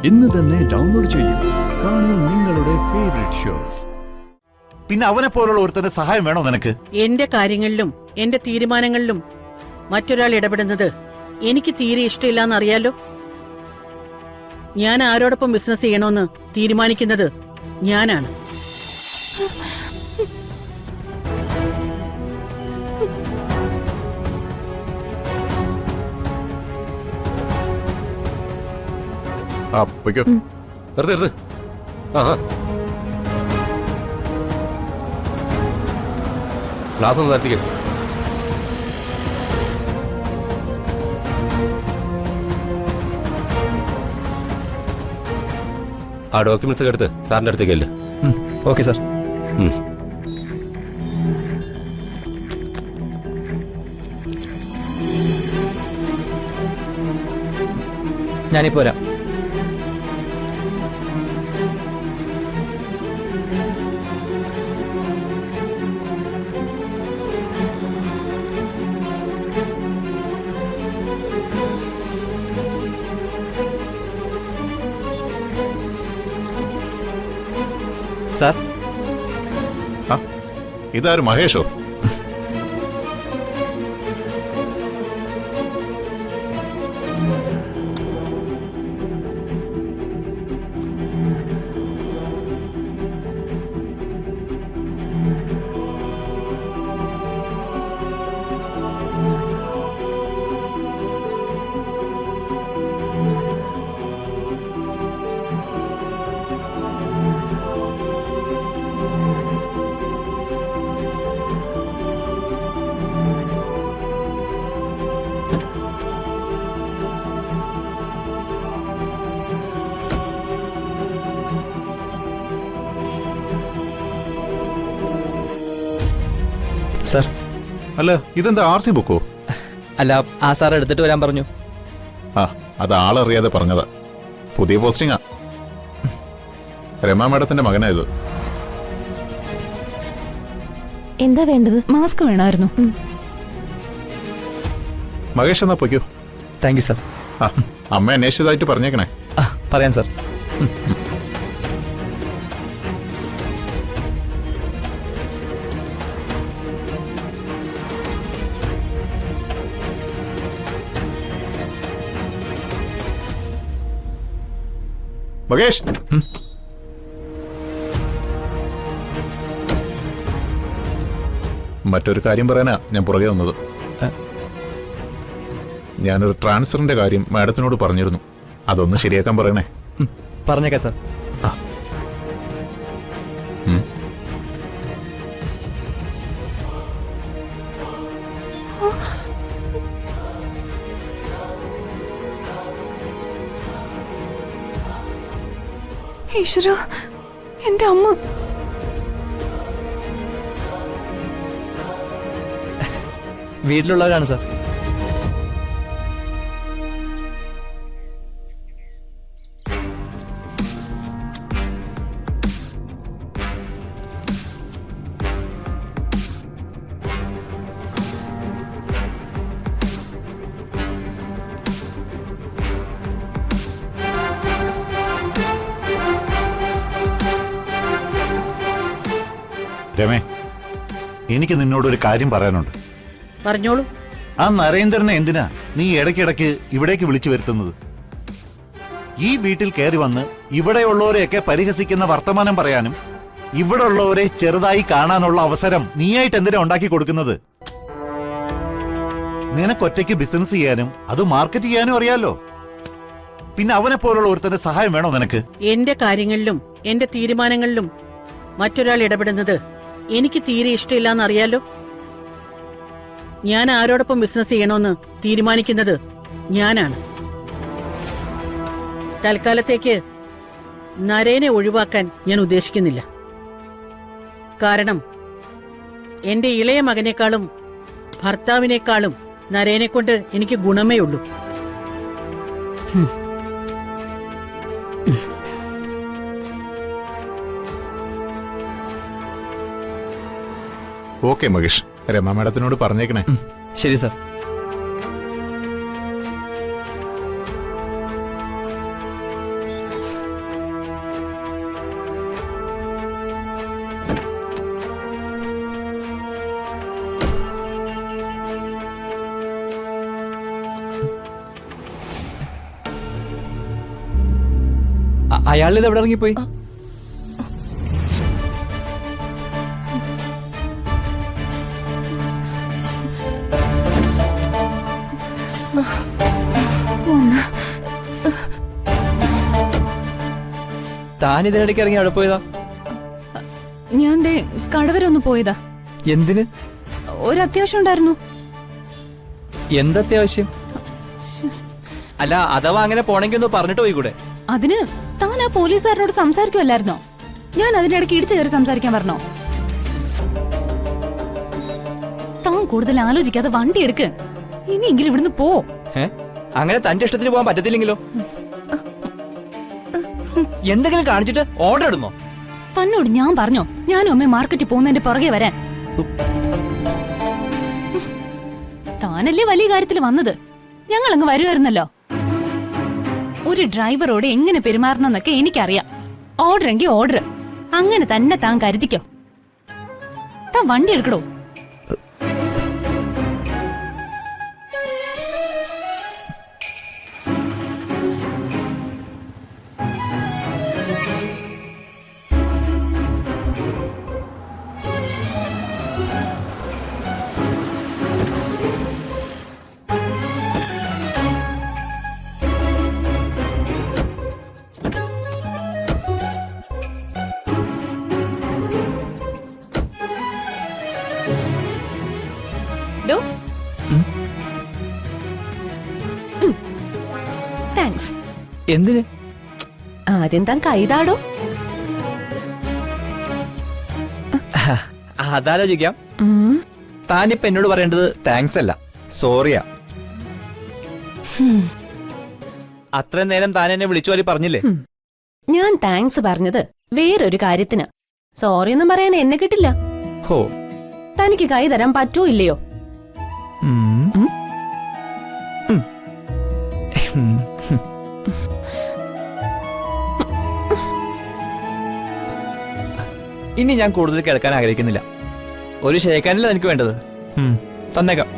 ഇന്ന് തന്നെ ഡൗൺലോഡ് ചെയ്യൂ. കാണൂ നിങ്ങളുടെ ഫേവറേറ്റ് ഷോസ്. പിന്നെ അവനെ പോലുള്ള ഒരുത്തന്റെ സഹായം വേണോ നിനക്ക്? എന്റെ കാര്യങ്ങളിലും എന്റെ തീരുമാനങ്ങളിലും മറ്റൊരാൾ ഇടപെടുന്നത് എനിക്ക് തീരെ ഇഷ്ടമില്ലാന്ന് അറിയാലോ. ഞാൻ ആരോടൊപ്പം ബിസിനസ് ചെയ്യണമെന്ന് തീരുമാനിക്കുന്നത് ഞാനാണ്. ക്ലാസ് ഒന്ന് നിർത്തിക്കേ. ആ ഡോക്യുമെന്റ്സ് ഒക്കെ എടുത്ത് സാറിന്റെ അടുത്തേക്കല്ലേ? Okay sir. ഞാനിപ്പോ വരാം. സാർ, ഇതാരും മഹേഷോ? സാർ. അല്ല, ഇതെന്താ RC ബുക്കോ? അല്ല, ആ സാർ എടുത്തിട്ട് വരാൻ പറഞ്ഞു. ആ, അത് ആളറിയാതെ പറഞ്ഞതാ. പുതിയ പോസ്റ്റിംഗാ. രമ മാഡത്തിന്റെ മകനായത്. എന്താ വേണ്ടത്? മാസ്ക് വേണമായിരുന്നു. മഹേഷ് എന്നാ പൊയ്ക്കോ. Thank you sir. ആ, അമ്മ അന്വേഷിച്ചതായിട്ട് പറഞ്ഞേക്കണേ. ആ, പറയാം സാർ. മഹേഷ്, മറ്റൊരു കാര്യം പറയാനാ ഞാൻ പുറകെ വന്നത്. ഞാനൊരു ട്രാൻസ്ഫറിന്റെ കാര്യം മാഡത്തിനോട് പറഞ്ഞിരുന്നു. അതൊന്ന് ശരിയാക്കാൻ പറയണേ. പറഞ്ഞേക്കാം സാർ. ഈശ്വര, എന്റെ അമ്മ. വീട്ടിലുള്ളവരാണ് സാർ. രമേ, എനിക്ക് നിന്നോടൊരു കാര്യം പറയാനുണ്ട്. പറഞ്ഞോളൂ. ആ നരേന്ദ്രനെ എന്തിനാ നീ ഇടയ്ക്കിടയ്ക്ക് ഇവിടേക്ക് വിളിച്ചു വരുത്തുന്നത്? ഈ വീട്ടിൽ കയറി വന്ന് ഇവിടെയുള്ളവരെയൊക്കെ പരിഹസിക്കുന്ന വർത്തമാനം പറയാനും ഇവിടെ ഉള്ളവരെ ചെറുതായി കാണാനുള്ള അവസരം നീയായിട്ട് എന്തിനാ ഉണ്ടാക്കി കൊടുക്കുന്നത്? നിനക്കൊറ്റയ്ക്ക് ബിസിനസ് ചെയ്യാനും അത് മാർക്കറ്റ് ചെയ്യാനും അറിയാലോ. പിന്നെ അവനെ പോലുള്ള ഒരുത്തന്റെ സഹായം വേണോ നിനക്ക്? എന്റെ കാര്യങ്ങളിലും എന്റെ തീരുമാനങ്ങളിലും മറ്റൊരാൾ ഇടപെടുന്നത് എനിക്ക് തീരെ ഇഷ്ടമില്ലാന്ന് അറിയാലോ. ഞാൻ ആരോടൊപ്പം ബിസിനസ് ചെയ്യണമെന്ന് തീരുമാനിക്കുന്നത് ഞാനാണ്. തൽക്കാലത്തേക്ക് നരേനെ ഒഴിവാക്കാൻ ഞാൻ ഉദ്ദേശിക്കുന്നില്ല. കാരണം എന്റെ ഇളയ മകനേക്കാളും ഭർത്താവിനേക്കാളും നരേനെ കൊണ്ട് എനിക്ക് ഗുണമേ ഉള്ളൂ. ഓക്കെ മഹേഷ്, രമ മാഡത്തിനോട് പറഞ്ഞേക്കണേ. ശരി സാർ. അയാളിത് എവിടെ ഇറങ്ങിപ്പോയി? താൻ ഇതിനിടയ്ക്ക് ഇറങ്ങി അവിടെ പോയതാ? ഞാൻ ദേ കടവരെ ഒന്ന് പോയതാ. എന്തിന്? ഒരു അത്യാവശ്യം ഉണ്ടായിരുന്നു. എന്തത്യാവശ്യം? അല്ല, അഥവാ അങ്ങനെ പോണെങ്കിൽ ഒന്ന് പറഞ്ഞിട്ട് പോയിക്കൂടെ? അതിന് താൻ ആ പോലീസുകാരനോട് സംസാരിക്കുമല്ലായിരുന്നോ? ഞാൻ അതിനിടയ്ക്ക് ഇടിച്ചു കയറി സംസാരിക്കാൻ പറഞ്ഞോ? താൻ കൂടുതൽ ആലോചിക്കാതെ വണ്ടി എടുക്ക്. ഇനിയെങ്കിലും ഇവിടുന്ന് പോ. അങ്ങനെ തന്റെ ഇഷ്ടത്തിന് പോകാൻ പറ്റത്തില്ലെങ്കിലോ? എന്തെങ്കിലും കാണിച്ചിട്ട് ഓർഡർ ഇടുന്നോ? തന്നോട് ഞാൻ പറഞ്ഞോ ഞാനും അമ്മ മാർക്കറ്റിൽ പോകുന്നതിന്റെ പുറകെ വരാൻ? താനല്ലേ വലിയ കാര്യത്തിൽ വന്നത്. ഞങ്ങൾ അങ്ങ് വരുമായിരുന്നല്ലോ. ഒരു ഡ്രൈവറോട് എങ്ങനെ പെരുമാറണമെന്നൊക്കെ എനിക്കറിയാം. ഓർഡർ എങ്കിൽ ഓർഡർ. അങ്ങനെ തന്നെ താൻ കരുതിക്കോ. താൻ വണ്ടി എടുക്കടോ. താങ്ക്സ്. എന്തിന്? ആദ്യം താൻ കൈതാടോ. അതാലോചിക്കാം. താനിപ്പ എന്നോട് പറയേണ്ടത് താങ്ക്സ് അല്ല, സോറിയാ. അത്രയും നേരം താൻ എന്നെ വിളിച്ചു വരി പറഞ്ഞില്ലേ? ഞാൻ താങ്ക്സ് പറഞ്ഞത് വേറൊരു കാര്യത്തിന്. സോറി ഒന്നും പറയാൻ എന്നെ കിട്ടില്ല. ഹോ, തനിക്ക് കൈ തരാൻ പറ്റോ ഇല്ലയോ? ഇനി ഞാൻ കൂടുതൽ കേൾക്കാൻ ആഗ്രഹിക്കുന്നില്ല. ഒരു ഷേക്കാനല്ല എനിക്ക് വേണ്ടത്. തന്നേക്കാം.